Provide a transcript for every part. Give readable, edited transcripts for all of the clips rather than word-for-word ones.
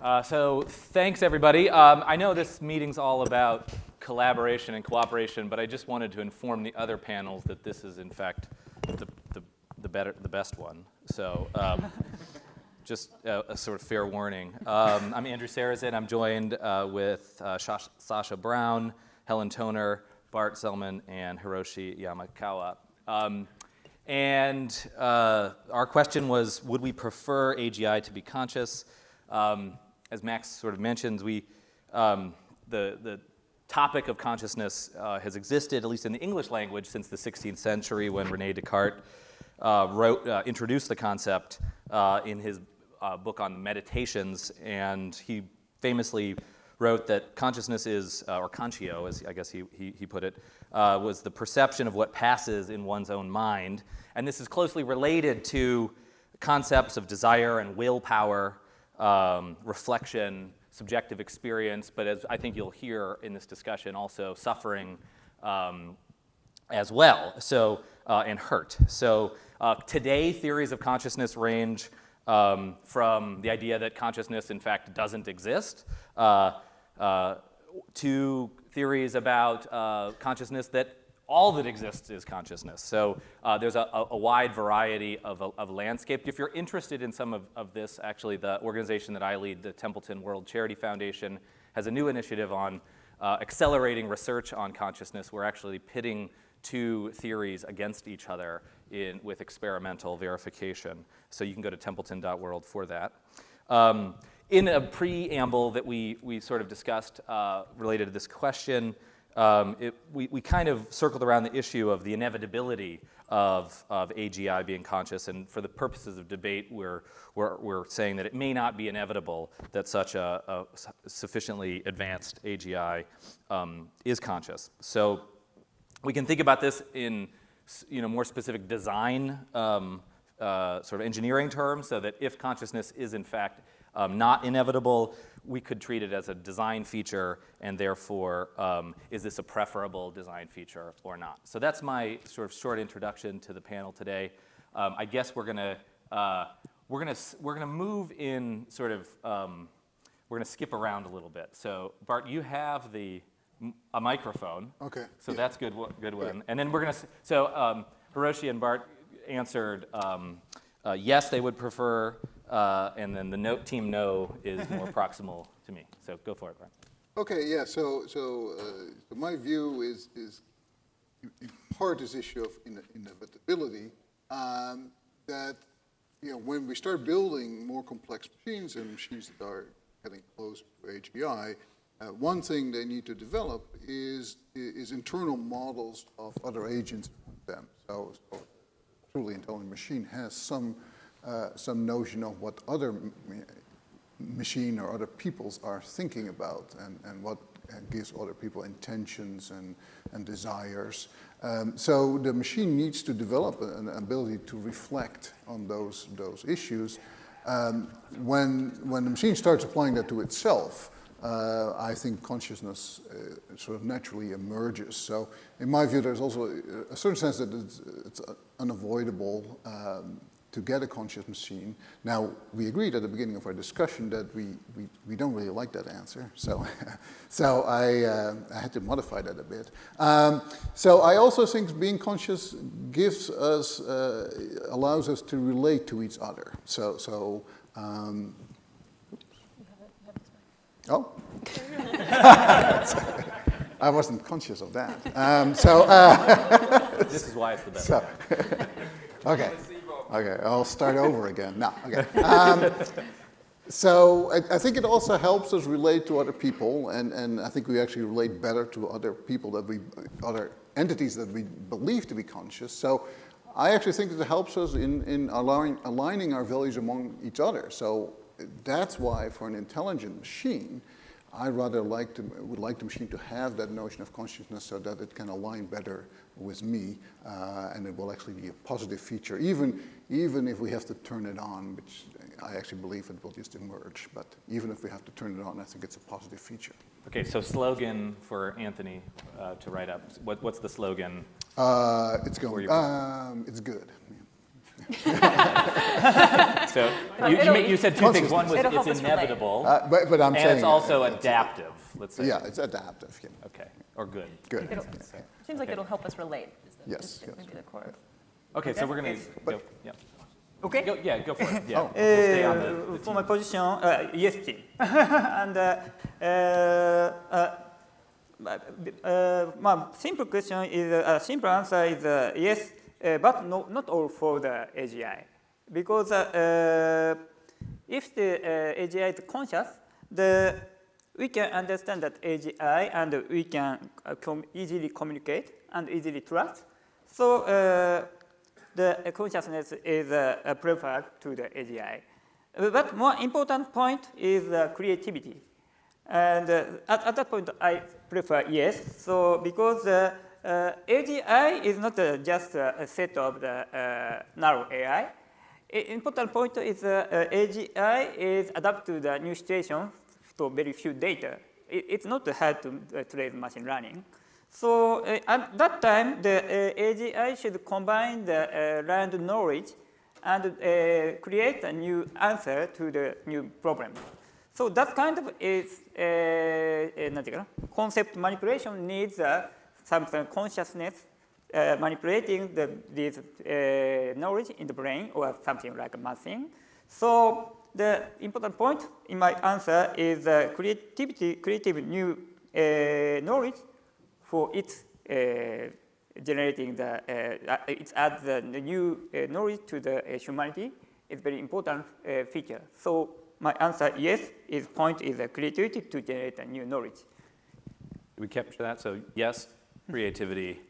So thanks, everybody. I know this meeting's all about collaboration and cooperation, but I just wanted to inform the other panels that this is, in fact, the best one. So just a sort of fair warning. I'm Anderw Serazin. I'm joined with Sasha Brown, Helen Toner, Bart Selman, and Hiroshi Yamakawa. And our question was, would we prefer AGI to be conscious? As Max sort of mentioned, the topic of consciousness has existed, at least in the English language, since the 16th century when René Descartes introduced the concept in his book on meditations, and he famously wrote that consciousness is, or conscio, as I guess he put it, was the perception of what passes in one's own mind. And this is closely related to concepts of desire and willpower, reflection, subjective experience, but as I think you'll hear in this discussion, also suffering as well, so, and hurt. So today, theories of consciousness range from the idea that consciousness, in fact, doesn't exist, to theories about consciousness that all that exists is consciousness. So there's a wide variety of landscape. If you're interested in some of this, actually, the organization that I lead, the Templeton World Charity Foundation, has a new initiative on accelerating research on consciousness. We're actually pitting two theories against each other with experimental verification. So you can go to templeton.world for that. In a preamble that we sort of discussed related to this question, we kind of circled around the issue of the inevitability of AGI being conscious, and for the purposes of debate, we're saying that it may not be inevitable that such a sufficiently advanced AGI is conscious. So we can think about this in more specific design, sort of engineering terms, so that if consciousness is in fact not inevitable, we could treat it as a design feature, and therefore, is this a preferable design feature or not? So that's my sort of short introduction to the panel today. I guess we're gonna move in sort of we're gonna skip around a little bit. So Bart, you have a microphone. Okay. So yeah. That's good one. Yeah. And then we're gonna Hiroshi and Bart answered yes, they would prefer. And then the team no is more proximal to me. So go for it, Brian. Okay, yeah, so my view is in part this issue of inevitability, that when we start building more complex machines and machines that are getting close to AGI, one thing they need to develop is internal models of other agents around them. So a truly intelligent machine has some notion of what other machine or other peoples are thinking about, and what gives other people intentions and desires. So the machine needs to develop an ability to reflect on those issues. When the machine starts applying that to itself, I think consciousness sort of naturally emerges. So in my view, there's also a certain sense that it's unavoidable to get a conscious machine. Now, we agreed at the beginning of our discussion that we don't really like that answer, so I had to modify that a bit. So I also think being conscious gives us, allows us to relate to each other. Oh? I wasn't conscious of that. This is why it's the best. Okay. Okay, I'll start over again. No, okay. So I think it also helps us relate to other people, and I think we actually relate better to other people other entities that we believe to be conscious. So I actually think it helps us in aligning our values among each other. So that's why for an intelligent machine, I rather would like the machine to have that notion of consciousness so that it can align better with me, and it will actually be a positive feature, even if we have to turn it on, which I actually believe it will just emerge. But even if we have to turn it on, I think it's a positive feature. Okay, so slogan for Anthony to write up. What's the slogan? It's good. So you said two things. One was it's inevitable, but I'm and saying it's also adaptive, let's say. Yeah, it's adaptive. Yeah. Okay, or good. Good. It seems like it'll help us relate. Yes. Maybe the core. Okay, so we're going to go. Yeah. Okay. Go for it. Yeah. We'll stay on the For my position, yes, team. And my simple question is, simple answer is yes, but not all for the AGI. Because if the AGI is conscious, we can understand that AGI and we can easily communicate and easily trust. So the consciousness is preferred to the AGI. But more important point is creativity. And at that point, I prefer yes. So because AGI is not just a set of the narrow AI. Important point is AGI is adapt to the new situation to very few data. It's not hard to train machine learning. So at that time, the AGI should combine the learned knowledge and create a new answer to the new problem. So that kind of is concept manipulation needs some consciousness manipulating this knowledge in the brain or something like mathing. So the important point in my answer is creative new knowledge for its generating it adds the new knowledge to the humanity is very important feature. So my answer yes is point is creativity to generate a new knowledge. We capture that. So yes, creativity.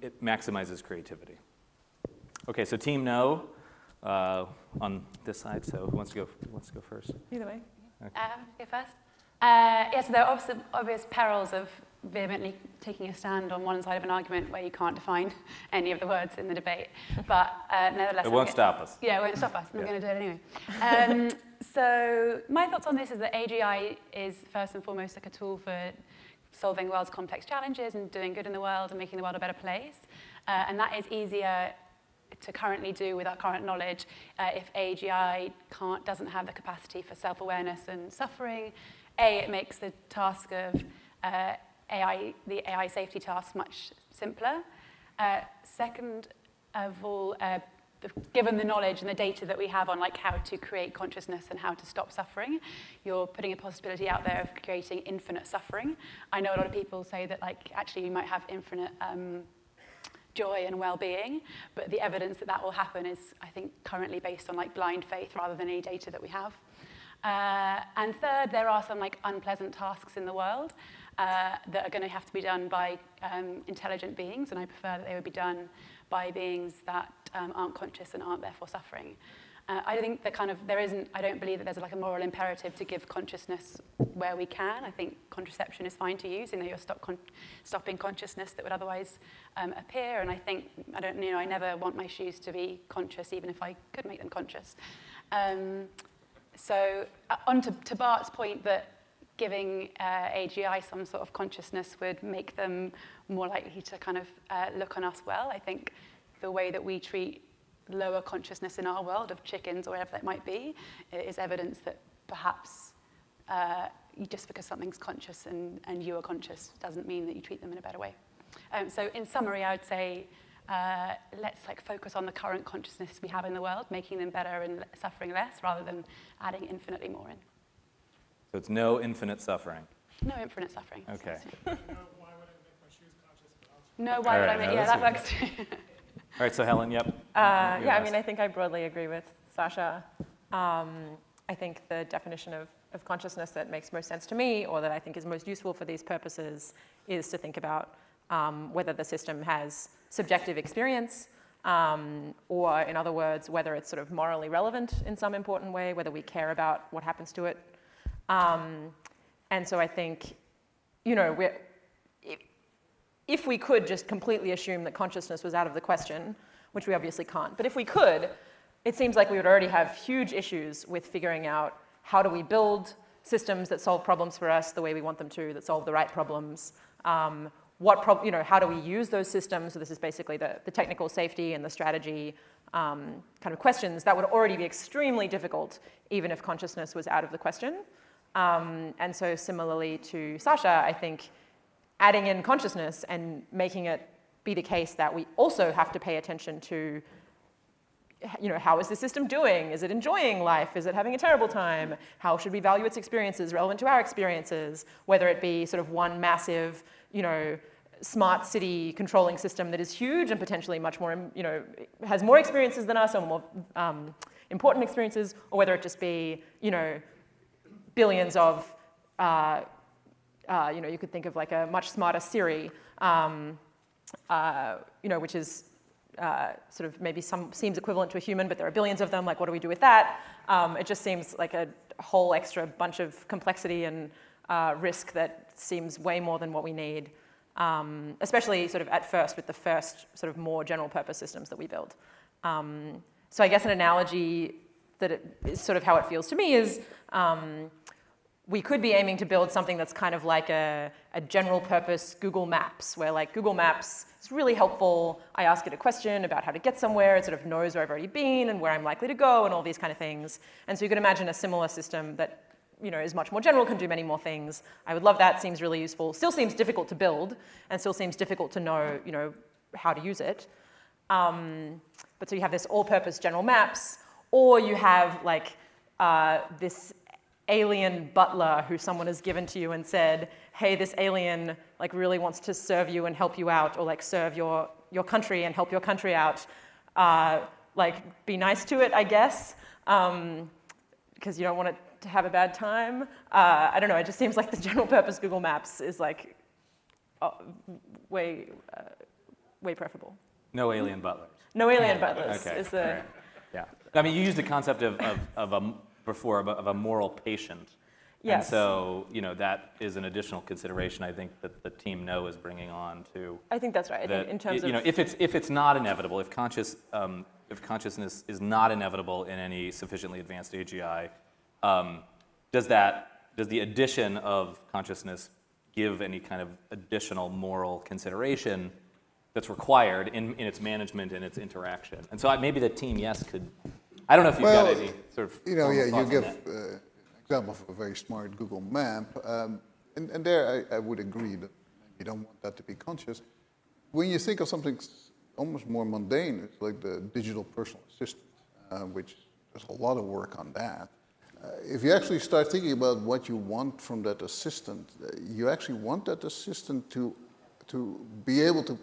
It maximizes creativity. Okay, so team no on this side. So who wants to go first? Either way. Okay. Go first. Yes, there are obvious perils of vehemently taking a stand on one side of an argument where you can't define any of the words in the debate. But nevertheless, it won't stop us. Yeah, it won't stop us. I'm going to do it anyway. So my thoughts on this is that AGI is first and foremost like a tool for solving the world's complex challenges and doing good in the world and making the world a better place. And that is easier to currently do with our current knowledge if AGI doesn't have the capacity for self-awareness and suffering. It makes the task of the AI safety task much simpler. Second of all, given the knowledge and the data that we have on like how to create consciousness and how to stop suffering, you're putting a possibility out there of creating infinite suffering. I know a lot of people say that like actually you might have infinite joy and well-being, but the evidence that that will happen is, I think, currently based on like blind faith rather than any data that we have. And third, there are some like unpleasant tasks in the world that are going to have to be done by intelligent beings, and I prefer that they would be done by beings that aren't conscious and aren't therefore suffering. I think that I don't believe that there's like a moral imperative to give consciousness where we can. I think contraception is fine to use, you're stopping consciousness that would otherwise appear. And I think, I never want my shoes to be conscious, even if I could make them conscious. So on to Bart's point that giving AGI some sort of consciousness would make them more likely to kind of look on us well. I think the way that we treat lower consciousness in our world of chickens or whatever that might be is evidence that perhaps just because something's conscious and you are conscious doesn't mean that you treat them in a better way. So in summary, I would say let's focus on the current consciousness we have in the world, making them better and suffering less, rather than adding infinitely more in. So it's no infinite suffering. No infinite suffering. Okay. Why would I make my shoes conscious? No, why would I make? Yeah, that works too. All right, so Helen, yep. I think I broadly agree with Sasha. I think the definition of consciousness that makes most sense to me, or that I think is most useful for these purposes, is to think about whether the system has subjective experience, or in other words, whether it's sort of morally relevant in some important way, whether we care about what happens to it. And so I think, if we could just completely assume that consciousness was out of the question, which we obviously can't, but if we could, it seems like we would already have huge issues with figuring out how do we build systems that solve problems for us the way we want them to, that solve the right problems. how do we use those systems? So this is basically the technical safety and the strategy kind of questions that would already be extremely difficult even if consciousness was out of the question. And so similarly to Sasha, I think adding in consciousness and making it be the case that we also have to pay attention to, how is the system doing? Is it enjoying life? Is it having a terrible time? How should we value its experiences relevant to our experiences? Whether it be sort of one massive, smart city controlling system that is huge and potentially much more, has more experiences than us or more important experiences, or whether it just be, billions of, you could think of like a much smarter Siri, which is sort of maybe seems equivalent to a human, but there are billions of them. Like, what do we do with that? It just seems like a whole extra bunch of complexity and risk that seems way more than what we need, especially sort of at first with the first sort of more general purpose systems that we build. So I guess an analogy that is sort of how it feels to me is we could be aiming to build something that's kind of like a general purpose Google Maps, where like Google Maps is really helpful. I ask it a question about how to get somewhere. It sort of knows where I've already been and where I'm likely to go and all these kind of things. And so you can imagine a similar system that is much more general, can do many more things. I would love that, seems really useful. Still seems difficult to build and still seems difficult to know, how to use it. But so you have this all-purpose general maps, or you have like this alien butler who someone has given to you and said, hey, this alien like really wants to serve you and help you out, or like serve your country and help your country out. Like be nice to it, I guess, because you don't want it to have a bad time. I don't know, it just seems like the general purpose Google Maps is like way preferable. No alien butlers. No alien butlers Okay. is the... Right. Yeah. I mean, you used the concept of a moral patient. Yes. And so, that is an additional consideration I think that the team is bringing on to. I think that's right. I think in terms of... if it's not inevitable, if consciousness is not inevitable in any sufficiently advanced AGI, does the addition of consciousness give any kind of additional moral consideration that's required in its management and its interaction? And so maybe the team, could. I don't know if you've got any sort of. You give an example of a very smart Google map, and there I would agree that you don't want that to be conscious. When you think of something almost more mundane, it's like the digital personal assistant, which there's a lot of work on that. If you actually start thinking about what you want from that assistant, you actually want that assistant to be able to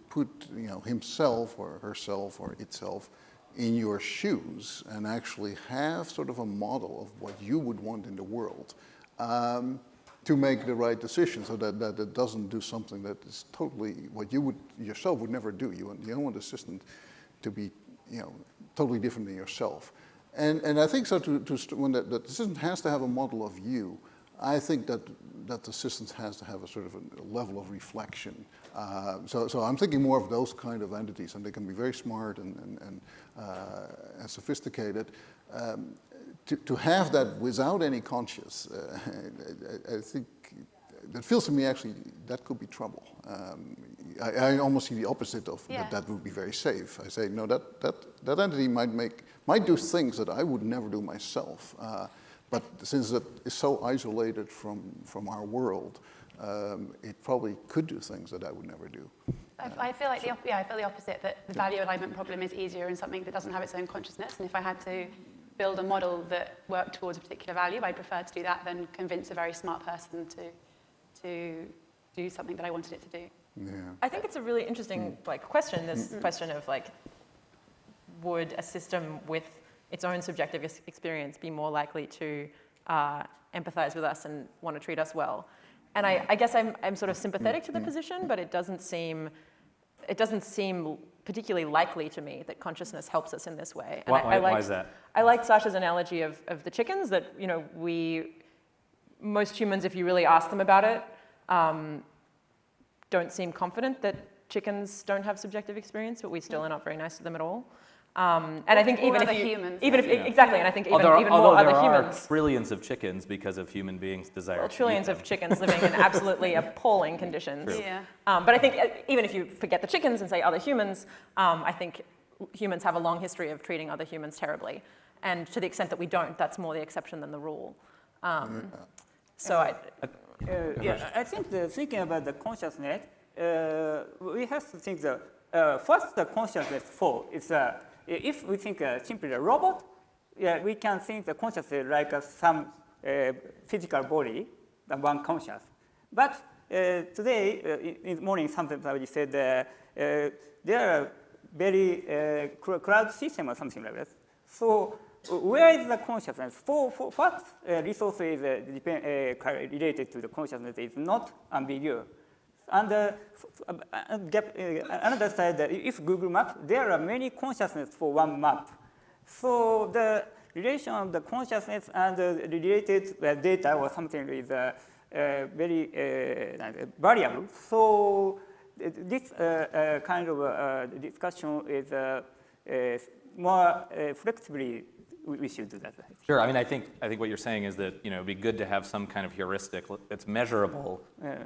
put himself or herself or itself in your shoes and actually have sort of a model of what you would want in the world to make the right decision, so that it doesn't do something that is totally what you yourself would never do. You don't want the assistant to be totally different than yourself. And I think so when the assistant has to have a model of you, I think that the assistant has to have a sort of a level of reflection. So I'm thinking more of those kind of entities, and they can be very smart and sophisticated. To have that without any conscious, I think that feels to me actually that could be trouble. I almost see the opposite of that would be very safe. I say no, that entity might do things that I would never do myself. But since it is so isolated from our world, it probably could do things that I would never do. I feel like the opposite, that the value alignment problem is easier in something that doesn't have its own consciousness. And if I had to build a model that worked towards a particular value, I'd prefer to do that than convince a very smart person to do something that I wanted it to do. Yeah. I think it's a really interesting question, this question of would a system with its own subjective experience be more likely to empathize with us and want to treat us well? And I guess I'm sort of sympathetic to the position, but it doesn't seem particularly likely to me that consciousness helps us in this way. And why is that? I like Sasha's analogy of the chickens, that most humans, if you really ask them about it, don't seem confident that chickens don't have subjective experience, but we still are not very nice to them at all. And I think Or even other if you, humans. even if exactly, and I think even more although other there are humans. trillions of chickens because of human beings' desire Well, to eat trillions them. of chickens living in absolutely appalling conditions. True. Yeah. But I think even if you forget the chickens and say other humans, I think humans have a long history of treating other humans terribly. And to the extent that we don't, that's more the exception than the rule. So I think thinking about the consciousness, we have to think first the consciousness for is if we think simply a robot, we can think the consciousness like some physical body, the one conscious. But today, in the morning, somebody said there are very cloud system or something like that. So where is the consciousness? For what resource is related to the consciousness is not ambiguous. And another side, if Google Maps, there are many consciousness for one map. So the relation of the consciousness and the related data or something is very variable. So this kind of discussion is more flexibly we should do that. Sure. I mean, I think what you're saying is that it'd be good to have some kind of heuristic that's measurable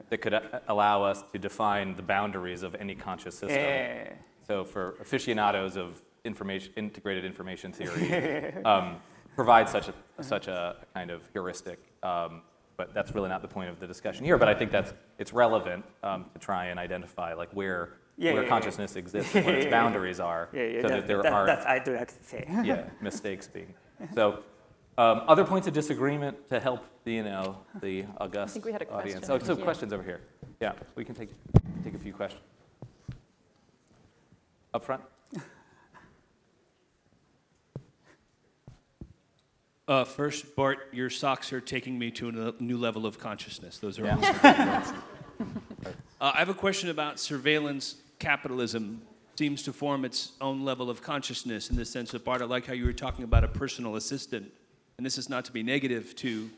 that could allow us to define the boundaries of any conscious system. So for aficionados of integrated information theory, provide such a kind of heuristic. But that's really not the point of the discussion here. But I think it's relevant to try and identify like where consciousness exists and what its boundaries are, so that there aren't that's I do like to say. mistakes being. So, other points of disagreement to help the august I think we had a audience. question. So questions over here. Yeah, we can take a few questions. Up front. First, Bart, your socks are taking me to a new level of consciousness. Those are Yeah. awesome. I have a question about surveillance capitalism. Seems to form its own level of consciousness in the sense of, Bart, I like how you were talking about a personal assistant. And this is not to be negative to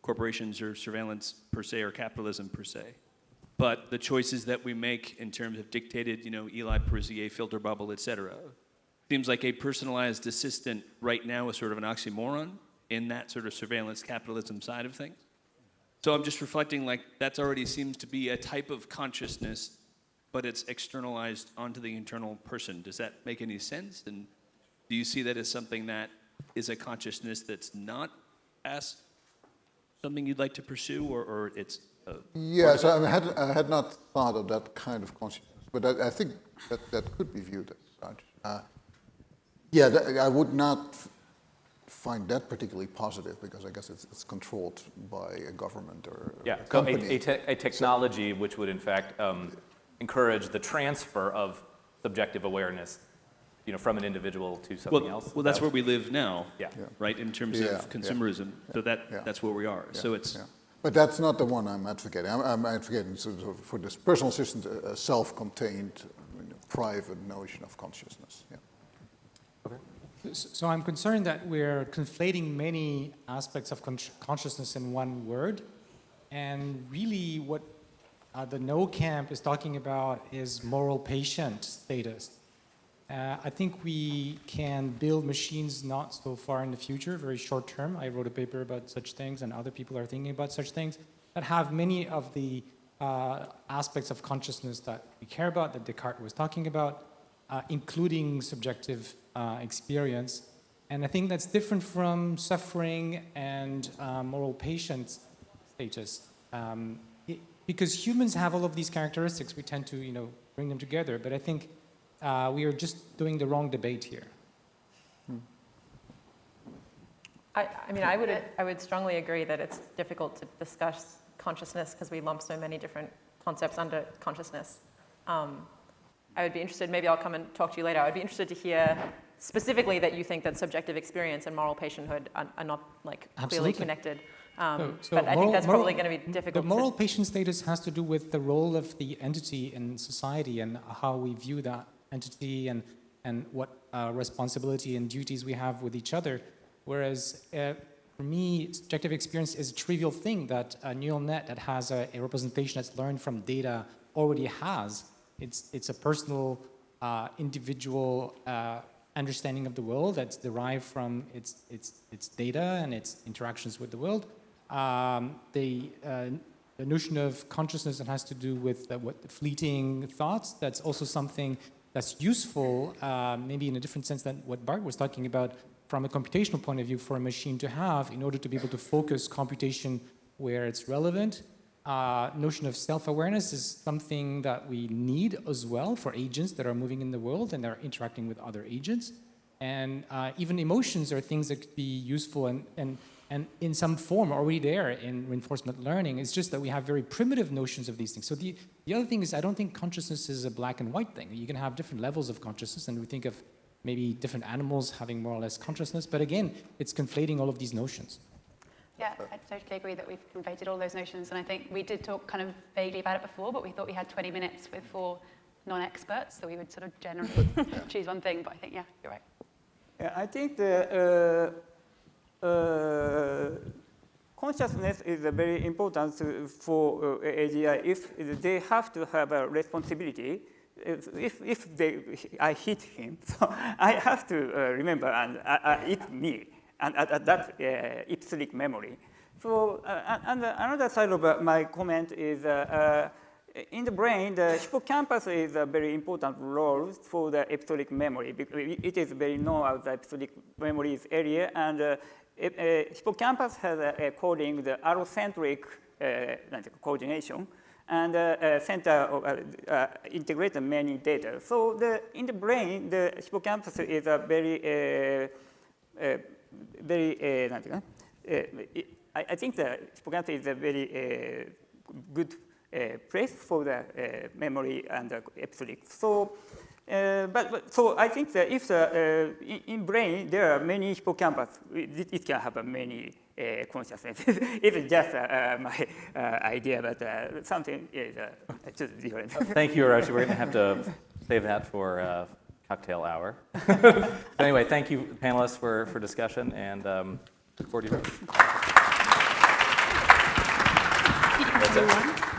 corporations or surveillance per se or capitalism per se. But the choices that we make in terms of dictated, Eli Parizier, filter bubble, et cetera, seems like a personalized assistant right now is sort of an oxymoron in that sort of surveillance capitalism side of things. So I'm just reflecting like that already seems to be a type of consciousness, but it's externalized onto the internal person. Does that make any sense? And do you see that as something that is a consciousness that's not as something you'd like to pursue, or it's... Yes, I had not thought of that kind of consciousness, but I think that could be viewed as such. I would not find that particularly positive because I guess it's controlled by a government or a So company. a technology which would in fact encourage the transfer of subjective awareness, from an individual to something else. Well, that's where we live now, right? In terms of consumerism, so that's where we are. So it's. But that's not the one I'm advocating. I'm advocating sort of for this personal assistant, a self-contained, private notion of consciousness. Yeah. So I'm concerned that we're conflating many aspects of consciousness in one word. And really what the no camp is talking about is moral patient status. I think we can build machines not so far in the future, very short term. I wrote a paper about such things, and other people are thinking about such things, that have many of the aspects of consciousness that we care about, that Descartes was talking about, including subjective experience. And I think that's different from suffering and moral patient status. Because humans have all of these characteristics, we tend to bring them together. But I think we are just doing the wrong debate here. I would strongly agree that it's difficult to discuss consciousness because we lump so many different concepts under consciousness. I would be interested, maybe I'll come and talk to you later, I would be interested to hear specifically that you think that subjective experience and moral patienthood are not clearly connected. But I think that's probably going to be difficult. The moral patient status has to do with the role of the entity in society and how we view that entity and what responsibility and duties we have with each other. Whereas for me, subjective experience is a trivial thing that a neural net that has a representation that's learned from data already has. It's a personal, individual understanding of the world that's derived from its data and its interactions with the world. The notion of consciousness that has to do with fleeting thoughts, that's also something that's useful, maybe in a different sense than what Bart was talking about, from a computational point of view for a machine to have in order to be able to focus computation where it's relevant. Notion of self-awareness is something that we need as well for agents that are moving in the world and are interacting with other agents. And even emotions are things that could be useful and in some form already there in reinforcement learning. It's just that we have very primitive notions of these things. So the other thing is I don't think consciousness is a black and white thing. You can have different levels of consciousness, and we think of maybe different animals having more or less consciousness. But again, it's conflating all of these notions. Yeah, I totally agree that we've conflated all those notions, and I think we did talk kind of vaguely about it before, but we thought we had 20 minutes with 4 non-experts, so we would sort of generally choose one thing, but I think, yeah, you're right. Yeah, I think consciousness is very important for AGI. If they have to have a responsibility, I hit him, so I have to remember and it's me. And that ipsilic memory. So, and another side of my comment is in the brain, the hippocampus is a very important role for the ipsilic memory. Because it is very known as the ipsilic memory area, and hippocampus has a coding the allocentric coordination, and center integrate many data. So in the brain, the hippocampus is a very I think the hippocampus is a very good place for the memory and the ipsilic. So, so I think that if in brain there are many hippocampus, it can have many consciousness. It's just my idea, but something is just different. Thank you, Hiroshi. We're going to have to save that for cocktail hour. Anyway, thank you, panelists, for discussion, and look forward to your. That's it.